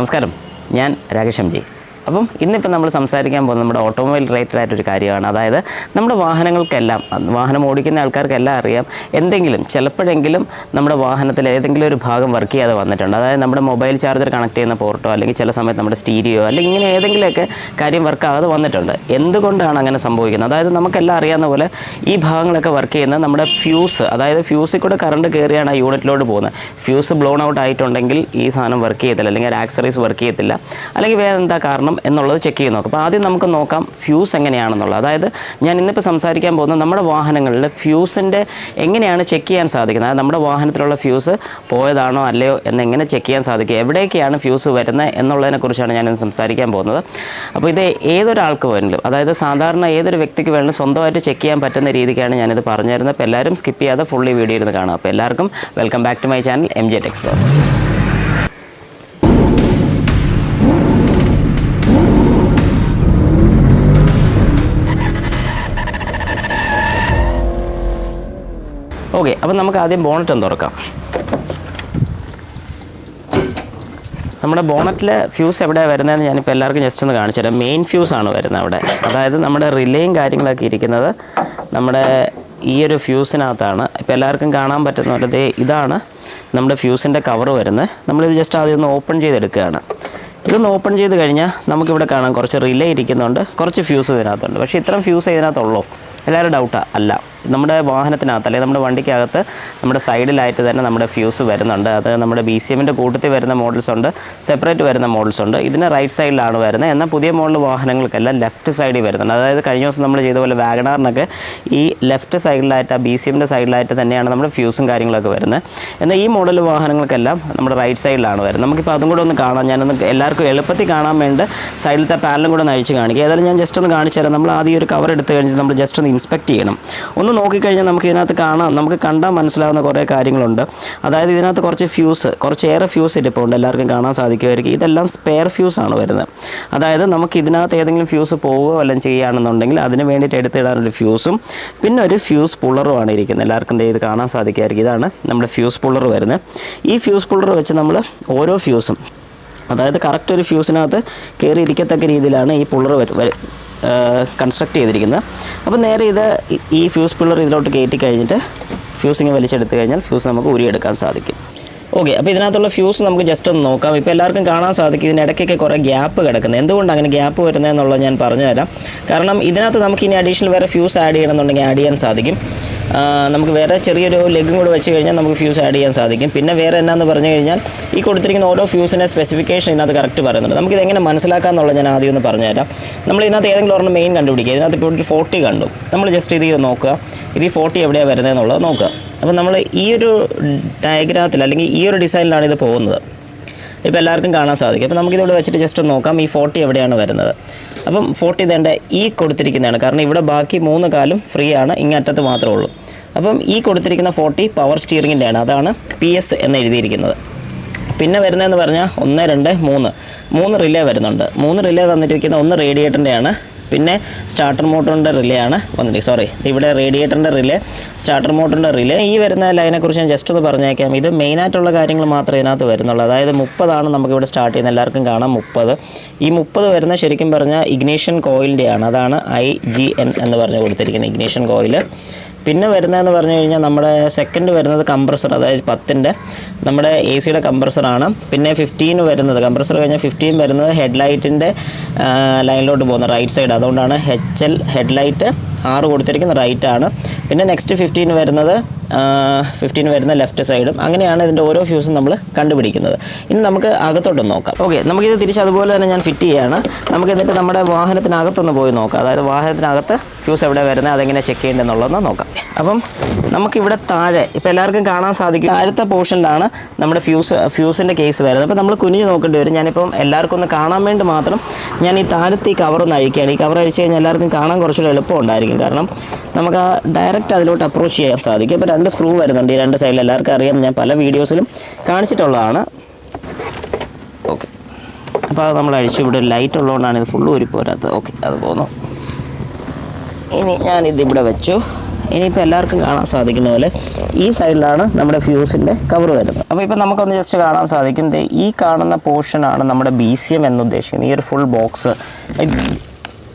നമസ്കാരം, ഞാൻ Rakesh M G. അപ്പം ഇന്നിപ്പോൾ നമ്മൾ സംസാരിക്കാൻ പോകുന്നത് നമ്മുടെ ഓട്ടോമൊബൈൽ റിലേറ്റഡ് ആയിട്ടൊരു കാര്യമാണ്. അതായത് നമ്മുടെ വാഹനങ്ങൾക്കെല്ലാം, വാഹനം ഓടിക്കുന്ന ആൾക്കാർക്കെല്ലാം അറിയാം, ചിലപ്പോഴെങ്കിലും നമ്മുടെ വാഹനത്തിൽ ഏതെങ്കിലും ഒരു ഭാഗം വർക്ക് ചെയ്യാതെ വന്നിട്ടുണ്ട്. അതായത് നമ്മുടെ മൊബൈൽ ചാർജർ കണക്ട് ചെയ്യുന്ന പോർട്ടോ, അല്ലെങ്കിൽ ചില സമയത്ത് നമ്മുടെ സ്റ്റീരിയോ, അല്ലെങ്കിൽ ഇങ്ങനെ ഏതെങ്കിലുമൊക്കെ കാര്യം വർക്കാകാതെ വന്നിട്ടുണ്ട്. എന്തുകൊണ്ടാണ് അങ്ങനെ സംഭവിക്കുന്നത്? അതായത് നമുക്കെല്ലാം അറിയാവുന്ന പോലെ ഈ ഭാഗങ്ങളൊക്കെ വർക്ക് ചെയ്യുന്നത് നമ്മുടെ ഫ്യൂസ്, അതായത് ഫ്യൂസിൽ കൂടെ കറണ്ട് കയറിയാണ് ആ യൂണിറ്റിലോട്ട് പോകുന്നത്. ഫ്യൂസ് ബ്ലോൺ ഔട്ട് ആയിട്ടുണ്ടെങ്കിൽ ഈ സാധനം വർക്ക് ചെയ്യത്തില്ല, അല്ലെങ്കിൽ ഒരു ആക്സറീസ് വർക്ക് ചെയ്യത്തില്ല, അല്ലെങ്കിൽ വേറെ എന്താ കാരണം എന്നുള്ളത് ചെക്ക് ചെയ്ത് നോക്കാം. അപ്പോൾ ആദ്യം നമുക്ക് നോക്കാം ഫ്യൂസ് എങ്ങനെയാണെന്നുള്ളത്. അതായത് ഞാൻ ഇന്നിപ്പോൾ സംസാരിക്കാൻ പോകുന്നത് നമ്മുടെ വാഹനങ്ങളിൽ ഫ്യൂസിൻ്റെ എങ്ങനെയാണ് ചെക്ക് ചെയ്യാൻ സാധിക്കുന്നത്. അതായത് നമ്മുടെ വാഹനത്തിലുള്ള ഫ്യൂസ് പോയതാണോ അല്ലയോ എന്നെങ്ങനെ ചെക്ക് ചെയ്യാൻ സാധിക്കുക, എവിടേക്കാണ് ഫ്യൂസ് വരുന്നത് എന്നുള്ളതിനെക്കുറിച്ചാണ് ഞാനിന്ന് സംസാരിക്കാൻ പോകുന്നത്. അപ്പോൾ ഇത് ഏതൊരാൾക്ക് വേണമെങ്കിലും, അതായത് സാധാരണ ഏതൊരു വ്യക്തിക്ക് വേണമെങ്കിലും സ്വന്തമായിട്ട് ചെക്ക് ചെയ്യാൻ പറ്റുന്ന രീതിക്കാണ് ഞാനിത് പറഞ്ഞു തരുന്നത്. അപ്പോൾ എല്ലാവരും സ്കിപ്പ് ചെയ്യാതെ ഫുള്ളി വീഡിയോ ഇരുന്ന് കാണുക. അപ്പോൾ എല്ലാവർക്കും welcome back to my channel MJ Tech Expert. Okay, അപ്പം നമുക്ക് ആദ്യം ബോണറ്റ് ഒന്ന് തുറക്കാം. നമ്മുടെ ബോണറ്റിൽ ഫ്യൂസ് എവിടെയാണ് വരുന്നതെന്ന് ഞാനിപ്പോൾ എല്ലാവർക്കും ജസ്റ്റ് ഒന്ന് കാണിച്ചു തരാം. മെയിൻ ഫ്യൂസാണ് വരുന്നത് അവിടെ. അതായത് നമ്മുടെ റിലേയും കാര്യങ്ങളൊക്കെ ഇരിക്കുന്നത് നമ്മുടെ ഈ ഒരു ഫ്യൂസിനകത്താണ്. ഇപ്പോൾ എല്ലാവർക്കും കാണാൻ പറ്റുന്ന പോലെ ഇതാണ് നമ്മുടെ ഫ്യൂസിൻ്റെ കവർ വരുന്നത്. നമ്മളിത് ജസ്റ്റ് ആദ്യം ഒന്ന് ഓപ്പൺ ചെയ്തെടുക്കുകയാണ്. ഇതൊന്ന് ഓപ്പൺ ചെയ്ത് കഴിഞ്ഞാൽ നമുക്കിവിടെ കാണാം കുറച്ച് റിലേ ഇരിക്കുന്നുണ്ട്, കുറച്ച് ഫ്യൂസ് ഇതിനകത്തുണ്ട്. പക്ഷേ ഇത്രയും ഫ്യൂസ് ഇതിനകത്തുള്ളൂ? എല്ലാവരും ഡൗട്ടാണ്. അല്ല, നമ്മുടെ വാഹനത്തിനകത്ത് അല്ലെങ്കിൽ നമ്മുടെ വണ്ടിക്കകത്ത് നമ്മുടെ സൈഡിലായിട്ട് തന്നെ നമ്മുടെ ഫ്യൂസ് വരുന്നുണ്ട്. അത് നമ്മുടെ BCMൻ്റെ കൂട്ടത്തിൽ വരുന്ന മോഡൽസ് ഉണ്ട്, സെപ്പറേറ്റ് വരുന്ന മോഡൽസ് ഉണ്ട്. ഇതിന് റൈറ്റ് സൈഡിലാണ് വരുന്നത്. എന്നാൽ പുതിയ മോഡൽ വാഹനങ്ങൾക്കെല്ലാം ലെഫ്റ്റ് സൈഡിൽ വരുന്നുണ്ട്. അതായത് കഴിഞ്ഞ ദിവസം നമ്മൾ ചെയ്ത പോലെ വാഗണാറിനൊക്കെ ഈ ലെഫ്റ്റ് സൈഡിലായിട്ട്, ആ BCMൻ്റെ സൈഡിലായിട്ട് തന്നെയാണ് നമ്മുടെ ഫ്യൂസും കാര്യങ്ങളൊക്കെ വരുന്നത്. എന്നാൽ ഈ മോഡൽ വാഹനങ്ങൾക്കെല്ലാം നമ്മുടെ റൈറ്റ് സൈഡിലാണ് വരുന്നത്. നമുക്കിപ്പോൾ അതും കൂടെ ഒന്ന് കാണാം. ഞാനൊന്ന് എല്ലാവർക്കും എളുപ്പത്തിൽ കാണാൻ വേണ്ടി സൈഡിലത്തെ പാനലും കൂടെ ഒന്ന് അഴിച്ച് കാണിക്കുക. ഏതായാലും ഞാൻ ജസ്റ്റ് ഒന്ന് കാണിച്ചു തരാം. നമ്മൾ ആദ്യം ഒരു കവർ എടുത്ത് കഴിഞ്ഞ് നമ്മൾ ജസ്റ്റ് ഒന്ന് ഇൻസ്പെക്ട് ചെയ്യണം. ഒന്ന് നോക്കിക്കഴിഞ്ഞാൽ നമുക്ക് ഇതിനകത്ത് നമുക്ക് കണ്ടാൽ മനസ്സിലാവുന്ന കുറേ കാര്യങ്ങളുണ്ട്. അതായത് ഇതിനകത്ത് കുറച്ച് ഫ്യൂസ്, കുറച്ചേറെ ഫ്യൂസ് ഇരിപ്പുണ്ട്, എല്ലാവർക്കും കാണാൻ സാധിക്കുമായിരിക്കും. ഇതെല്ലാം സ്പെയർ ഫ്യൂസാണ് വരുന്നത്. അതായത് നമുക്ക് ഇതിനകത്ത് ഏതെങ്കിലും ഫ്യൂസ് പോവുകയോ വല്ലതും ചെയ്യുകയാണെന്നുണ്ടെങ്കിൽ അതിന് വേണ്ടിയിട്ട് എടുത്തിടാനൊരു ഫ്യൂസും പിന്നെ ഒരു ഫ്യൂസ് പുള്ളറുമാണ് ഇരിക്കുന്നത്. എല്ലാവർക്കും ഇത് കാണാൻ സാധിക്കുമായിരിക്കും. ഇതാണ് നമ്മുടെ ഫ്യൂസ് പുള്ളർ വരുന്നത്. ഈ ഫ്യൂസ് പുള്ളർ വെച്ച് നമ്മൾ ഓരോ ഫ്യൂസും, അതായത് കറക്റ്റ് ഒരു ഫ്യൂസിനകത്ത് കയറി ഇരിക്കത്തക്ക രീതിയിലാണ് ഈ പുള്ളർ കൺസ്ട്രക്ട് ചെയ്തിരിക്കുന്നത്. അപ്പോൾ നേരെ ഈ ഫ്യൂസ് പിള്ളർ ഇതിലോട്ട് കയറ്റി കഴിഞ്ഞിട്ട് ഫ്യൂസിങ് വലിച്ചെടുത്ത് കഴിഞ്ഞാൽ ഫ്യൂസ് നമുക്ക് ഊരിയെടുക്കാൻ സാധിക്കും. ഓക്കെ, അപ്പോൾ ഇതിനകത്തുള്ള ഫ്യൂസ് നമുക്ക് ജസ്റ്റ് ഒന്ന് നോക്കാം. ഇപ്പോൾ എല്ലാവർക്കും കാണാൻ സാധിക്കും ഇതിനിടയ്ക്കൊക്കെ കുറേ ഗ്യാപ്പ് കിടക്കുന്നത്. എന്തുകൊണ്ട് അങ്ങനെ ഗ്യാപ്പ് വരുന്നതെന്നുള്ളത് ഞാൻ പറഞ്ഞുതരാം. കാരണം ഇതിനകത്ത് നമുക്ക് ഇനി അഡീഷണൽ വേറെ ഫ്യൂസ് ആഡ് ചെയ്യണമെന്നുണ്ടെങ്കിൽ ആഡ് ചെയ്യാൻ സാധിക്കും. നമുക്ക് വേറെ ചെറിയൊരു ലെഗും കൂടെ വെച്ച് കഴിഞ്ഞാൽ നമുക്ക് ഫ്യൂസ് ആഡ് ചെയ്യാൻ സാധിക്കും. പിന്നെ വേറെ എന്നാന്ന് പറഞ്ഞു കഴിഞ്ഞാൽ ഈ കൊടുത്തിരിക്കുന്ന ഓരോ ഫ്യൂസിൻ്റെ സ്പെസിഫിക്കേഷൻ ഇതിനകത്ത് കറക്റ്റ് പറയുന്നുണ്ട്. നമുക്കിത് എങ്ങനെ മനസ്സിലാക്കാമെന്നുള്ളത് ഞാൻ ആദ്യം ഒന്ന് പറഞ്ഞുതരാം. നമ്മൾ ഇതിനകത്ത് ഏതെങ്കിലും ഒരെണ്ണം മെയിൻ കണ്ടുപിടിക്കുക. ഇതിനകത്ത് ഇപ്പോൾ ഒരു 40 കണ്ടു. നമ്മൾ ജസ്റ്റ് ഇത് നോക്കുക, ഇത് 40 എവിടെയാണ് വരുന്നതെന്നുള്ളത് നോക്കുക. അപ്പോൾ നമ്മൾ ഈ ഒരു ഡയഗ്രാമത്തിൽ അല്ലെങ്കിൽ ഈ ഒരു ഡിസൈനിലാണ് ഇത് പോകുന്നത്. ഇപ്പോൾ എല്ലാവർക്കും കാണാൻ സാധിക്കും. അപ്പോൾ നമുക്കിതിവിടെ വെച്ചിട്ട് ജസ്റ്റ് ഒന്ന് നോക്കാം ഈ 40 എവിടെയാണ് വരുന്നത്. അപ്പം 40 ഇതേണ്ട ഈ കൊടുത്തിരിക്കുന്നതാണ്. കാരണം ഇവിടെ ബാക്കി 3 കാലും ഫ്രീ ആണ്, ഇങ്ങറ്റത്ത് മാത്രമേ ഉള്ളൂ. അപ്പം ഈ കൊടുത്തിരിക്കുന്ന 40 പവർ സ്റ്റിയറിങ്ങിൻ്റെ ആണ്. അതാണ് PS എന്ന് എഴുതിയിരിക്കുന്നത്. പിന്നെ വരുന്നതെന്ന് പറഞ്ഞാൽ 1, 2, 3 റിലേ വരുന്നുണ്ട്. 3 റിലേ വന്നിരിക്കുന്ന ഒന്ന് റേഡിയേറ്ററിൻ്റെ ആണ്, പിന്നെ സ്റ്റാർട്ടർ മോട്ടറിൻ്റെ റിലേ ആണ് ഇവിടെ റേഡിയേറ്ററിൻ്റെ റിലേ, സ്റ്റാർട്ടർ മോട്ടറിൻ്റെ റിലേ. ഈ വരുന്ന ലൈനെക്കുറിച്ച് ഞാൻ ജസ്റ്റ് ഒന്ന് പറഞ്ഞേക്കാം. ഇത് മെയിനായിട്ടുള്ള കാര്യങ്ങൾ മാത്രമേ ഇതിനകത്ത് വരുന്നുള്ളൂ. അതായത് 30 നമുക്കിവിടെ സ്റ്റാർട്ട് ചെയ്യുന്നത്. എല്ലാവർക്കും കാണാം 30. ഈ 30 വരുന്ന ശരിക്കും പറഞ്ഞാൽ ഇഗ്നീഷൻ കോയിലിൻ്റെ ആണ്. അതാണ് IGN എന്ന് പറഞ്ഞ് കൊടുത്തിരിക്കുന്നത്, ഇഗ്നീഷൻ കോയിൽ. പിന്നെ വരുന്നതെന്ന് പറഞ്ഞു കഴിഞ്ഞാൽ നമ്മുടെ സെക്കൻഡ് വരുന്നത് കംപ്രസർ, അതായത് 10ൻ്റെ നമ്മുടെ AC കംപ്രസറാണ്. പിന്നെ 15 വരുന്നത്, കംപ്രസർ കഴിഞ്ഞാൽ 15 വരുന്നത് ഹെഡ്ലൈറ്റിൻ്റെ ലൈനിലോട്ട് പോകുന്ന റൈറ്റ് സൈഡ്. അതുകൊണ്ടാണ് HL ഹെഡ്ലൈറ്റ് 6 കൊടുത്തിരിക്കുന്നത് റൈറ്റ് ആണ്. പിന്നെ നെക്സ്റ്റ് 15 വരുന്ന ലെഫ്റ്റ് സൈഡും. അങ്ങനെയാണ് ഇതിൻ്റെ ഓരോ ഫ്യൂസും നമ്മൾ കണ്ടുപിടിക്കുന്നത്. ഇനി നമുക്ക് അകത്തോട്ട് നോക്കാം. ഓക്കെ, നമുക്കിത് തിരിച്ച് അതുപോലെ തന്നെ ഞാൻ ഫിറ്റ് ചെയ്യുകയാണ്. നമുക്ക് എന്നിട്ട് നമ്മുടെ വാഹനത്തിനകത്തൊന്ന് പോയി നോക്കാം. അതായത് വാഹനത്തിനകത്ത് ഫ്യൂസ് എവിടെ വരുന്നത്, അതെങ്ങനെ ചെക്ക് ചെയ്യേണ്ടതെന്നുള്ളതെന്ന് നോക്കാം. അപ്പം നമുക്കിവിടെ താഴെ ഇപ്പോൾ എല്ലാവർക്കും കാണാൻ സാധിക്കും, താഴത്തെ പോർഷനിലാണ് നമ്മുടെ ഫ്യൂസിൻ്റെ കേസ് വരുന്നത്. അപ്പോൾ നമ്മൾ കുനിഞ്ഞ് നോക്കേണ്ടി വരും. ഞാനിപ്പം എല്ലാവർക്കും ഒന്ന് കാണാൻ വേണ്ടി മാത്രം ഞാൻ ഈ താഴത്തെ ഈ കവറൊന്ന് അഴിക്കുകയാണ്. ഈ കവർ അഴിച്ച് കഴിഞ്ഞാൽ എല്ലാവർക്കും കാണാൻ കുറച്ചുകൂടെ എളുപ്പമുണ്ടായിരിക്കും. കാരണം നമുക്ക് ആ ഡയറക്റ്റ് അതിലോട്ട് അപ്രോച്ച് ചെയ്യാൻ സാധിക്കും. ഇപ്പോൾ 2 സ്ക്രൂ വരുന്നുണ്ട് ഈ 2 സൈഡിൽ. എല്ലാവർക്കും അറിയാം, ഞാൻ പല വീഡിയോസിലും കാണിച്ചിട്ടുള്ളതാണ്. ഓക്കെ, അപ്പോൾ അത് നമ്മൾ അഴിച്ചു. ഇവിടെ ലൈറ്റ് ഉള്ളതുകൊണ്ടാണ് ഇത് ഫുള്ള് ഊരി പോരാത്തത്. ഓക്കെ, അത് പോകുന്നു. ഇനി ഞാനിതിവിടെ വെച്ചു. ഇനിയിപ്പോൾ എല്ലാവർക്കും കാണാൻ സാധിക്കുന്ന പോലെ ഈ സൈഡിലാണ് നമ്മുടെ ഫ്യൂസിൻ്റെ കവർ വരുന്നത്. അപ്പോൾ ഇപ്പോൾ നമുക്കൊന്ന് ജസ്റ്റ് കാണാൻ സാധിക്കും, ഈ കാണുന്ന പോർഷനാണ് നമ്മുടെ BCM എന്ന് ഉദ്ദേശിക്കുന്നത്. ഈ ഒരു ഫുൾ ബോക്സ്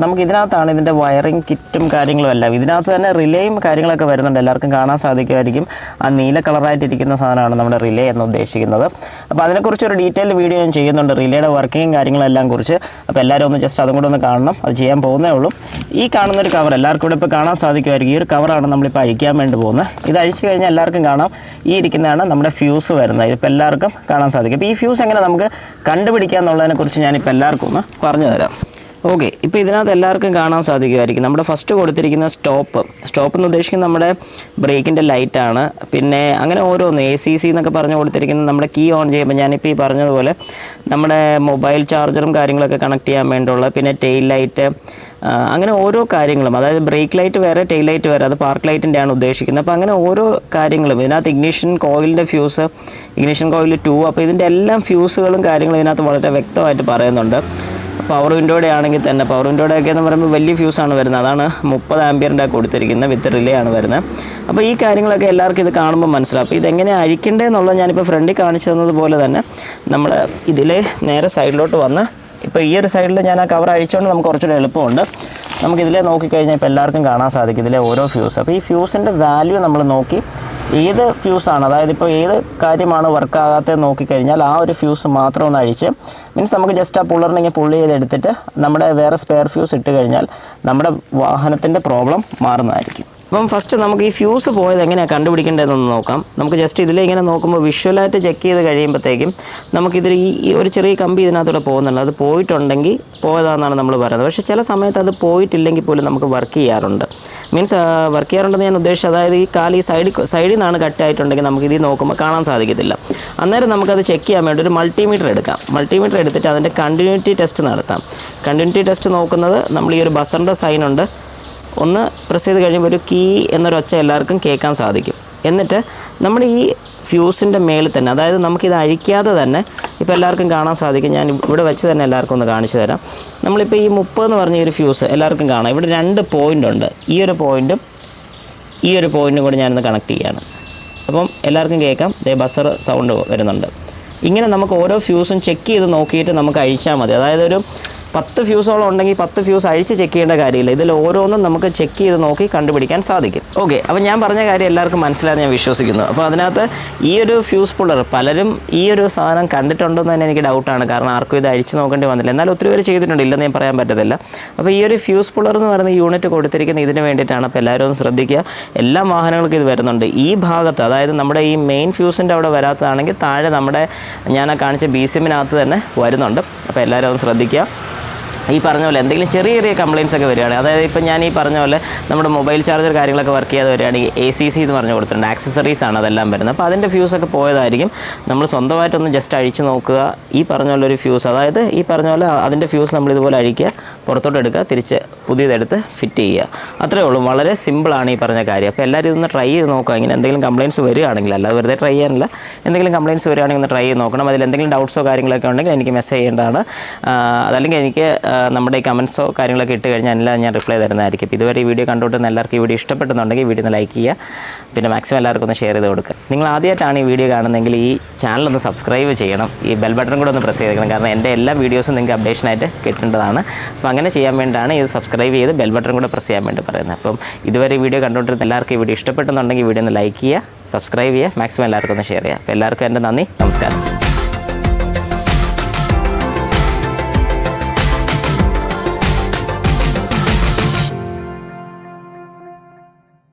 നമുക്ക് ഇതിനകത്താണ് ഇതിൻ്റെ വയറിങ് കിറ്റും കാര്യങ്ങളും എല്ലാം. ഇതിനകത്ത് തന്നെ റിലേയും കാര്യങ്ങളൊക്കെ വരുന്നുണ്ട്, എല്ലാവർക്കും കാണാൻ സാധിക്കുമായിരിക്കും. ആ നീല കളറായിട്ടിരിക്കുന്ന സാധനമാണ് നമ്മുടെ റിലേ എന്ന് ഉദ്ദേശിക്കുന്നത്. അപ്പോൾ അതിനെക്കുറിച്ചൊരു ഡീറ്റെയിൽ വീഡിയോ ഞാൻ ചെയ്യുന്നുണ്ട്, റിലേയുടെ വർക്കിങ്ങും കാര്യങ്ങളെല്ലാം കുറിച്ച്. അപ്പോൾ എല്ലാവരും ഒന്ന് ജസ്റ്റ് അതും കൂടെ ഒന്ന് കാണണം, അത് ചെയ്യാൻ പോകുന്നേ ഉള്ളൂ. ഈ കാണുന്നൊരു കവർ എല്ലാവർക്കും കൂടെ ഇപ്പോൾ കാണാൻ സാധിക്കുമായിരിക്കും. ഈ ഒരു കവറാണ് നമ്മളിപ്പോൾ അഴിക്കാൻ വേണ്ടി പോകുന്നത്. ഇത് അഴിച്ചു കഴിഞ്ഞാൽ എല്ലാവർക്കും കാണാം, ഈ ഇരിക്കുന്നതാണ് നമ്മുടെ ഫ്യൂസ് വരുന്നത്. ഇതിപ്പോൾ എല്ലാവർക്കും കാണാൻ സാധിക്കും. അപ്പോൾ ഈ ഫ്യൂസ് എങ്ങനെ നമുക്ക് കണ്ടുപിടിക്കുക എന്നുള്ളതിനെക്കുറിച്ച് ഞാനിപ്പോൾ എല്ലാവർക്കും ഒന്ന് പറഞ്ഞു തരാം. ഓക്കെ, ഇപ്പോൾ ഇതിനകത്ത് എല്ലാവർക്കും കാണാൻ സാധിക്കുമായിരിക്കും നമ്മുടെ ഫസ്റ്റ് കൊടുത്തിരിക്കുന്ന സ്റ്റോപ്പ് എന്ന് ഉദ്ദേശിക്കുന്നത് നമ്മുടെ ബ്രേക്കിൻ്റെ ലൈറ്റാണ്. പിന്നെ അങ്ങനെ ഓരോന്ന് ACC എന്നൊക്കെ പറഞ്ഞ് കൊടുത്തിരിക്കുന്നത് നമ്മുടെ കീ ഓൺ ചെയ്യുമ്പോൾ ഞാനിപ്പോൾ ഈ പറഞ്ഞതുപോലെ നമ്മുടെ മൊബൈൽ ചാർജറും കാര്യങ്ങളൊക്കെ കണക്ട് ചെയ്യാൻ വേണ്ടിയുള്ള, പിന്നെ ടെയിൽ ലൈറ്റ്, അങ്ങനെ ഓരോ കാര്യങ്ങളും. അതായത് ബ്രേക്ക് ലൈറ്റ് വേറെ, ടെയിൽ ലൈറ്റ് വേറെ, അത് പാർക്ക് ലൈറ്റിൻ്റെയാണ് ഉദ്ദേശിക്കുന്നത്. അപ്പോൾ അങ്ങനെ ഓരോ കാര്യങ്ങളും ഇതിനകത്ത് ഇഗ്നിഷൻ കോയിലിൻ്റെ ഫ്യൂസ്, ഇഗ്നിഷൻ കോയിൽ 2, അപ്പോൾ ഇതിൻ്റെ എല്ലാം ഫ്യൂസുകളും കാര്യങ്ങളും ഇതിനകത്ത് വളരെ വ്യക്തമായിട്ട് പറയുന്നുണ്ട്. പവർ വിൻഡോയുടെ ആണെങ്കിൽ തന്നെ, പവർ വിൻഡോയുടെ ഒക്കെ എന്ന് പറയുമ്പോൾ വലിയ ഫ്യൂസാണ് വരുന്നത്, അതാണ് 30 ആംപിയറിൻ്റെ കൊടുത്തിരിക്കുന്നത്, വിത്ത് റിലേ ആണ് വരുന്നത്. അപ്പോൾ ഈ കാര്യങ്ങളൊക്കെ എല്ലാവർക്കും ഇത് കാണുമ്പോൾ മനസ്സിലാവും. അപ്പോൾ ഇതെങ്ങനെ അഴിക്കേണ്ടതെന്നുള്ളത് ഞാനിപ്പോൾ ഫ്രണ്ടിൽ കാണിച്ചു തന്നതുപോലെ തന്നെ നമ്മൾ ഇതിലെ നേരെ സൈഡിലോട്ട് വന്ന്, ഇപ്പോൾ ഈ ഒരു സൈഡിൽ ഞാൻ ആ കവർ അഴിച്ചുകൊണ്ട് നമുക്ക് കുറച്ചുകൂടെ എളുപ്പമുണ്ട്. നമുക്കിതിലെ നോക്കിക്കഴിഞ്ഞാൽ ഇപ്പോൾ എല്ലാവർക്കും കാണാൻ സാധിക്കും ഇതിലെ ഓരോ ഫ്യൂസ്. അപ്പോൾ ഈ ഫ്യൂസിൻ്റെ വാല്യൂ നമ്മൾ നോക്കി ഏത് ഫ്യൂസാണ്, അതായത് ഇപ്പോൾ ഏത് കാര്യമാണ് വർക്കാകാത്തത് നോക്കിക്കഴിഞ്ഞാൽ ആ ഒരു ഫ്യൂസ് മാത്രം ഒന്ന് അഴിച്ച്, മീൻസ് നമുക്ക് ജസ്റ്റ് ആ പുള്ളറിനെ പുള്ളി ചെയ്തെടുത്തിട്ട് നമ്മുടെ വേറെ സ്പെയർ ഫ്യൂസ് ഇട്ട് കഴിഞ്ഞാൽ നമ്മുടെ വാഹനത്തിൻ്റെ പ്രോബ്ലം മാറുന്നതായിരിക്കും. അപ്പം ഫസ്റ്റ് നമുക്ക് ഈ ഫ്യൂസ് പോയത് എങ്ങനെയാണ് കണ്ടുപിടിക്കേണ്ടതെന്നൊന്ന് നോക്കാം. നമുക്ക് ജസ്റ്റ് ഇതിലെ ഇങ്ങനെ നോക്കുമ്പോൾ വിഷ്വലായിട്ട് ചെക്ക് ചെയ്ത് കഴിയുമ്പോഴത്തേക്കും നമുക്കിതിൽ ഈ ഒരു ചെറിയ കമ്പി ഇതിനകത്തൂടെ പോകുന്നുണ്ട്, അത് പോയിട്ടുണ്ടെങ്കിൽ പോയതാണെന്നാണ് നമ്മൾ പറയുന്നത്. പക്ഷേ ചില സമയത്ത് അത് പോയിട്ടില്ലെങ്കിൽ പോലും നമുക്ക് വർക്ക് ചെയ്യാറുണ്ട്. മീൻസ് വർക്ക് ചെയ്യാറുണ്ടെന്ന് ഞാൻ ഉദ്ദേശിച്ചത്, അതായത് ഈ കാല് ഈ സൈഡിൽ നിന്നാണ് കട്ടായിട്ടുണ്ടെങ്കിൽ നമുക്കിതിൽ നോക്കുമ്പോൾ കാണാൻ സാധിക്കത്തില്ല. അന്നേരം നമുക്കത് ചെക്ക് ചെയ്യാൻ വേണ്ടി ഒരു മൾട്ടിമീറ്റർ എടുക്കാം. മൾട്ടിമീറ്റർ എടുത്തിട്ട് അതിൻ്റെ കണ്ടിന്യൂറ്റി ടെസ്റ്റ് നടത്താം. കണ്ടിന്യൂറ്റി ടെസ്റ്റ് നോക്കുന്നത് നമ്മൾ ഈ ഒരു ബസറിൻ്റെ സൈനുണ്ട്, ഒന്ന് പ്രസ് ചെയ്ത് കഴിയുമ്പോൾ ഒരു കീ എന്നൊരൊച്ച എല്ലാവർക്കും കേൾക്കാൻ സാധിക്കും. എന്നിട്ട് നമ്മൾ ഈ ഫ്യൂസിൻ്റെ മേളിൽ തന്നെ, അതായത് നമുക്കിത് അഴിക്കാതെ തന്നെ ഇപ്പോൾ എല്ലാവർക്കും കാണാൻ സാധിക്കും. ഞാൻ ഇവിടെ വെച്ച് തന്നെ എല്ലാവർക്കും ഒന്ന് കാണിച്ചു തരാം. നമ്മളിപ്പോൾ ഈ 30 എന്ന് പറഞ്ഞ ഒരു ഫ്യൂസ് എല്ലാവർക്കും കാണാം. ഇവിടെ 2 പോയിൻ്റ് ഉണ്ട്, ഈ ഒരു പോയിൻറ്റും ഈ ഒരു പോയിൻറ്റും കൂടി ഞാനൊന്ന് കണക്ട് ചെയ്യുകയാണ്. അപ്പം എല്ലാവർക്കും കേൾക്കാം, ബസർ സൗണ്ട് വരുന്നുണ്ട്. ഇങ്ങനെ നമുക്ക് ഓരോ ഫ്യൂസും ചെക്ക് ചെയ്ത് നോക്കിയിട്ട് നമുക്ക് അഴിച്ചാൽ മതി. അതായത് ഒരു 10 ഫ്യൂസോളം ഉണ്ടെങ്കിൽ 10 ഫ്യൂസ് അഴിച്ച് ചെക്ക് ചെയ്യേണ്ട കാര്യമില്ല. ഇതിൽ ഓരോന്നും നമുക്ക് ചെക്ക് ചെയ്ത് നോക്കി കണ്ടുപിടിക്കാൻ സാധിക്കും. ഓക്കെ, അപ്പോൾ ഞാൻ പറഞ്ഞ കാര്യം എല്ലാവർക്കും മനസ്സിലായെന്ന് ഞാൻ വിശ്വസിക്കുന്നു. അപ്പോൾ അതിനകത്ത് ഈ ഒരു ഫ്യൂസ് പുള്ളർ പലരും ഈ ഒരു സാധനം കണ്ടിട്ടുണ്ടെന്ന് തന്നെ എനിക്ക് ഡൗട്ടാണ്, കാരണം ആർക്കും ഇത് അഴിച്ച് നോക്കേണ്ടി വന്നില്ല. എന്നാൽ ഒത്തിരി പേര് ചെയ്തിട്ടുണ്ട്, ഇല്ലെന്ന് ഞാൻ പറയാൻ പറ്റത്തില്ല. അപ്പോൾ ഈ ഒരു ഫ്യൂസ് പുള്ളർ എന്ന് പറയുന്ന യൂണിറ്റ് കൊടുത്തിരിക്കുന്നത് ഇതിന് വേണ്ടിയിട്ടാണ്. അപ്പോൾ എല്ലാവരും ഒന്ന് ശ്രദ്ധിക്കുക, എല്ലാ വാഹനങ്ങൾക്കും ഇത് വരുന്നുണ്ട്. ഈ ഭാഗത്ത്, അതായത് നമ്മുടെ ഈ മെയിൻ ഫ്യൂസിൻ്റെ അവിടെ വരാത്തതാണെങ്കിൽ താഴെ നമ്മുടെ ഞാൻ കാണിച്ച BCM-നകത്ത് തന്നെ വരുന്നുണ്ട്. അപ്പോൾ എല്ലാവരും ഒന്ന് ശ്രദ്ധിക്കുക. ഈ പറഞ്ഞ പോലെ എന്തെങ്കിലും ചെറിയ ചെറിയ കംപ്ലയിൻസ് ഒക്കെ വരികയാണ്, അതായത് ഇപ്പോൾ ഞാൻ ഈ പറഞ്ഞ പോലെ നമ്മുടെ മൊബൈൽ ചാർജർ കാര്യങ്ങളൊക്കെ വർക്ക് ചെയ്യാതെ വരികയാണെങ്കിൽ ACC എന്ന് പറഞ്ഞ് കൊടുത്തിട്ടുണ്ട്, ആക്സസറീസ് ആണ് അതെല്ലാം വരുന്നത്. അപ്പോൾ അതിൻ്റെ ഫ്യൂസൊക്കെ പോയതായിരിക്കും. നമ്മൾ സ്വന്തമായിട്ടൊന്ന് ജസ്റ്റ് അഴിച്ച് നോക്കുക. ഈ പറഞ്ഞ പോലെ ഒരു ഫ്യൂസ്, അതായത് ഈ പറഞ്ഞ പോലെ അതിൻ്റെ ഫ്യൂസ് നമ്മളിതുപോലെ അഴിക്കുക, പുറത്തോട്ട് എടുക്കുക, തിരിച്ച് പുതിയതെടുത്ത് ഫിറ്റ് ചെയ്യുക. അത്രേ ഉള്ളൂ, വളരെ സിമ്പിളാണ് ഈ പറഞ്ഞ കാര്യം. അപ്പോൾ എല്ലാവരും ഇതൊന്ന് ട്രൈ ചെയ്ത് നോക്കുക. ഇങ്ങനെ എന്തെങ്കിലും കംപ്ലയിൻസ് വരികയാണെങ്കിൽ, അല്ലാതെ വെറുതെ ട്രൈ ചെയ്യാനില്ല, എന്തെങ്കിലും കംപ്ലയിൻസ് വരികയാണെങ്കിൽ ഒന്ന് ട്രൈ ചെയ്ത് നോക്കണം. അതിൽ എന്തെങ്കിലും ഡൗട്ട്സോ കാര്യങ്ങളൊക്കെ ഉണ്ടെങ്കിൽ എനിക്ക് മെസ്സേജ് ചെയ്യേണ്ടതാണ്. അതല്ലെങ്കിൽ എനിക്ക് നമ്മുടെ ഈ കമൻസോ കാര്യങ്ങളൊക്കെ ഇട്ട് കഴിഞ്ഞാൽ എല്ലാം ഞാൻ റിപ്ലൈ തരുന്നതായിരിക്കും. ഇതുവരെ ഈ വീഡിയോ കണ്ടുകൊണ്ടിരുന്ന എല്ലാവർക്കും ഈ വീഡിയോ ഇഷ്ടപ്പെടുന്നുണ്ടെങ്കിൽ വീഡിയോ ഒന്ന് ലൈക്ക് ചെയ്യുക, പിന്നെ മാക്സിമം എല്ലാവർക്കും ഒന്ന് ഷെയർ ചെയ്ത് കൊടുക്കുക. നിങ്ങൾ ആദ്യമായിട്ടാണ് ഈ വീഡിയോ കാണുന്നതെങ്കിൽ ഈ ചാനലൊന്ന് സബ്സ്ക്രൈബ് ചെയ്യണം, ഈ ബെൽ ബട്ടൺ കൂടെ ഒന്ന് പ്രസ് ചെയ്തേക്കണം, കാരണം എൻ്റെ എല്ലാ വീഡിയോസും നിങ്ങൾക്ക് അപ്ഡേഷനായിട്ട് കിട്ടേണ്ടതാണ്. അപ്പോൾ അങ്ങനെ ചെയ്യാൻ വേണ്ടിയാണ് ഇത് സബ്സ്ക്രൈബ് ചെയ്ത് ബെൽ ബട്ടൺ കൂടെ പ്രസ് ചെയ്യാൻ വേണ്ടി പറയുന്നത്. അപ്പം ഇതുവരെ ഈ വീഡിയോ കണ്ടുകൊണ്ടിരുന്ന എല്ലാവർക്കും ഈ വീഡിയോ ഇഷ്ടപ്പെടുന്നുണ്ടെങ്കിൽ വീഡിയോ ഒന്ന് ലൈക്ക് ചെയ്യുക, സബ്സ്ക്രൈബ് ചെയ്യുക, മാക്സിമം എല്ലാവർക്കും ഒന്ന് ഷെയർ ചെയ്യുക. അപ്പോൾ എല്ലാവർക്കും എൻ്റെ നന്ദി, നമസ്കാരം.